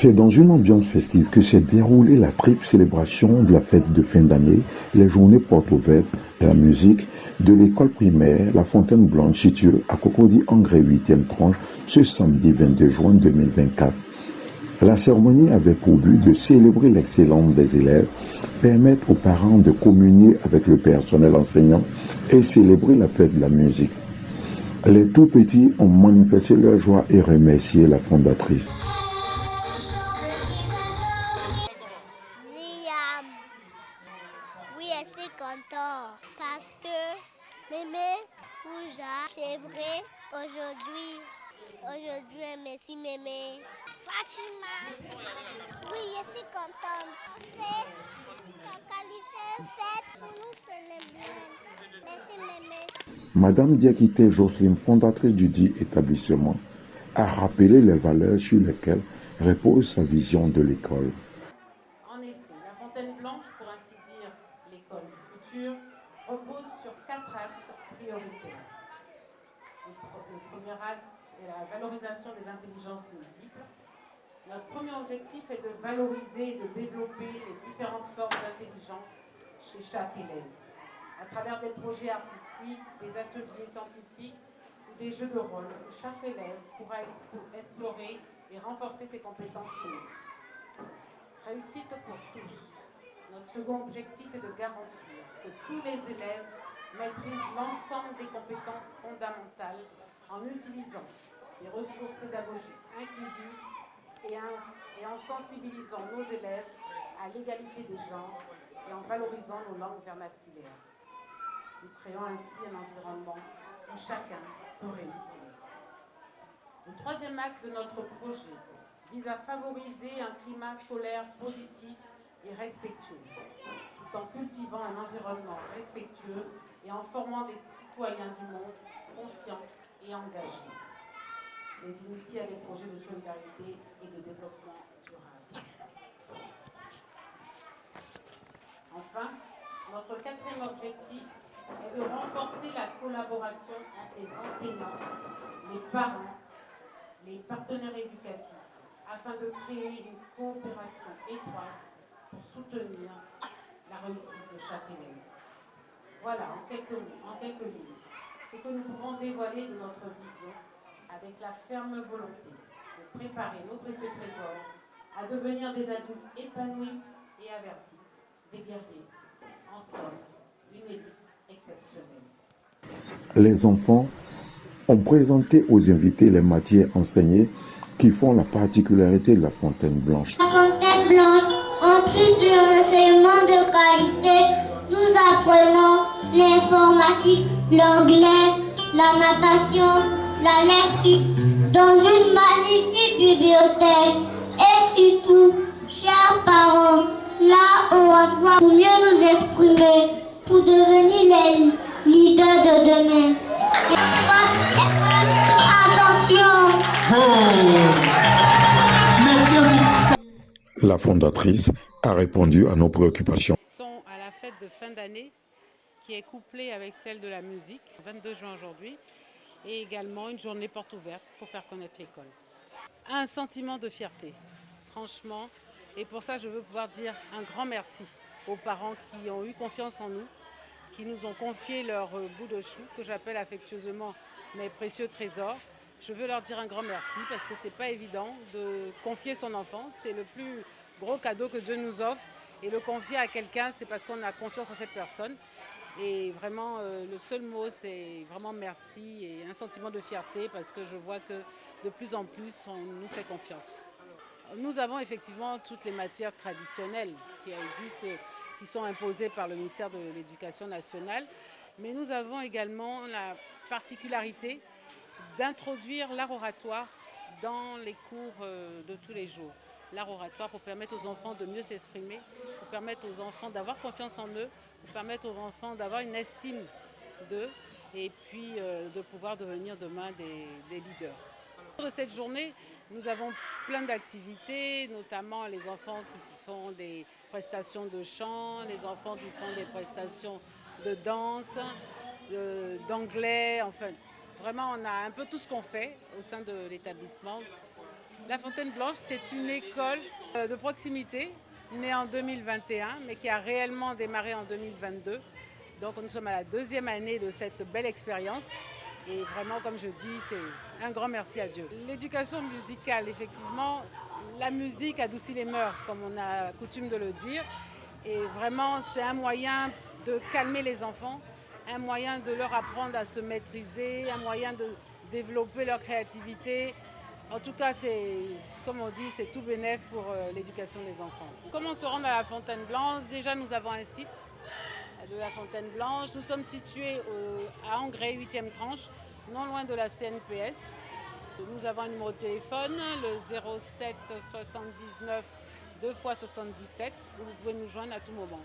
C'est dans une ambiance festive que s'est déroulée la triple célébration de la fête de fin d'année, les journées portes ouvertes et la musique de l'école primaire La Fontaine Blanche située à Cocody-Angré 8e tranche ce samedi 22 juin 2024. La cérémonie avait pour but de célébrer l'excellence des élèves, permettre aux parents de communier avec le personnel enseignant et célébrer la fête de la musique. Les tout petits ont manifesté leur joie et remercié la fondatrice. Liam, oui, je suis content parce que Mémé Pouja célébré aujourd'hui. Aujourd'hui, merci Mémé. Fatima, oui, je suis contente. C'est quand il fait une fête, pour nous, c'est bien. Merci Mémé. Madame Diakité Jocelyne, fondatrice du dit établissement, a rappelé les valeurs sur lesquelles repose sa vision de l'école. En effet, la Fontaine Blanche, pour ainsi dire l'école du futur, repose sur 4 axes prioritaires. Le premier axe est la valorisation des intelligences multiples. Notre premier objectif est de valoriser et de développer les différentes formes d'intelligence chez chaque élève, à travers des projets artistiques, des ateliers scientifiques ou des jeux de rôle où chaque élève pourra explorer et renforcer ses compétences uniques. Réussite pour tous. Notre second objectif est de garantir que tous les élèves maîtrisent l'ensemble des compétences fondamentales en utilisant des ressources pédagogiques inclusives et en sensibilisant nos élèves à l'égalité des genres et en valorisant nos langues vernaculaires. Nous créons ainsi un environnement où chacun peut réussir. Le troisième axe de notre projet vise à favoriser un climat scolaire positif et respectueux, tout en cultivant un environnement respectueux et en formant des citoyens du monde conscients et engagés. Les initier à des projets de solidarité et de développement durable. Enfin, notre quatrième objectif est de renforcer la collaboration entre les enseignants, les parents, les partenaires éducatifs, afin de créer une coopération étroite pour soutenir la réussite de chaque élève. Voilà, en quelques lignes, ce que nous pouvons dévoiler de notre vision avec la ferme volonté de préparer nos précieux trésors à devenir des adultes épanouis et avertis, des guerriers, en somme, une élite exceptionnelle. Les enfants ont présenté aux invités les matières enseignées qui font la particularité de la Fontaine Blanche. La Fontaine Blanche, en plus de l'enseignement de qualité, nous apprenons l'informatique, l'anglais, la natation, la lecture dans une magnifique bibliothèque. Et surtout, chers parents, là on va devoir pour mieux nous exprimer, pour devenir les leaders de demain. Attention! La fondatrice a répondu à nos préoccupations. Assistons à la fête de fin d'année qui est couplée avec celle de la musique, 22 juin aujourd'hui, et également une journée porte ouverte pour faire connaître l'école. Un sentiment de fierté, franchement, et pour ça je veux pouvoir dire un grand merci aux parents qui ont eu confiance en nous, qui nous ont confié leur bout de chou, que j'appelle affectueusement mes précieux trésors. Je veux leur dire un grand merci parce que c'est pas évident de confier son enfant. C'est le plus gros cadeau que Dieu nous offre. Et le confier à quelqu'un, c'est parce qu'on a confiance en cette personne. Et vraiment, le seul mot, c'est vraiment merci et un sentiment de fierté parce que je vois que de plus en plus, on nous fait confiance. Nous avons effectivement toutes les matières traditionnelles qui existent, qui sont imposées par le ministère de l'Éducation nationale. Mais nous avons également la particularité d'introduire l'art oratoire dans les cours de tous les jours. L'art oratoire pour permettre aux enfants de mieux s'exprimer, pour permettre aux enfants d'avoir confiance en eux, pour permettre aux enfants d'avoir une estime d'eux et puis de pouvoir devenir demain des leaders. De cette journée, nous avons plein d'activités, notamment les enfants qui font des prestations de chant, les enfants qui font des prestations de danse, d'anglais, enfin, vraiment on a un peu tout ce qu'on fait au sein de l'établissement La Fontaine Blanche, c'est une école de proximité, née en 2021, mais qui a réellement démarré en 2022. Donc nous sommes à la 2e année de cette belle expérience. Et vraiment, comme je dis, c'est un grand merci à Dieu. L'éducation musicale, effectivement, la musique adoucit les mœurs, comme on a coutume de le dire. Et vraiment, c'est un moyen de calmer les enfants, un moyen de leur apprendre à se maîtriser, un moyen de développer leur créativité. En tout cas, c'est, comme on dit, c'est tout bénef pour l'éducation des enfants. Comment se rendre à la Fontaine Blanche? Déjà, nous avons un site de la Fontaine Blanche. Nous sommes situés à Angré, 8e tranche, non loin de la CNPS. Nous avons un numéro de téléphone, le 07 79 2 x 77, où vous pouvez nous joindre à tout moment.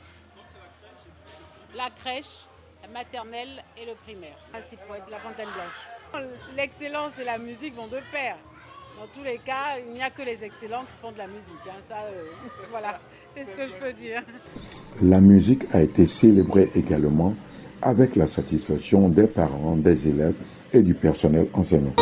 La crèche, la maternelle et le primaire. Ainsi pour être la Fontaine Blanche. L'excellence et la musique vont de pair. Dans tous les cas, il n'y a que les excellents qui font de la musique. Ça, voilà, c'est ce que je peux dire. La musique a été célébrée également avec la satisfaction des parents, des élèves et du personnel enseignant.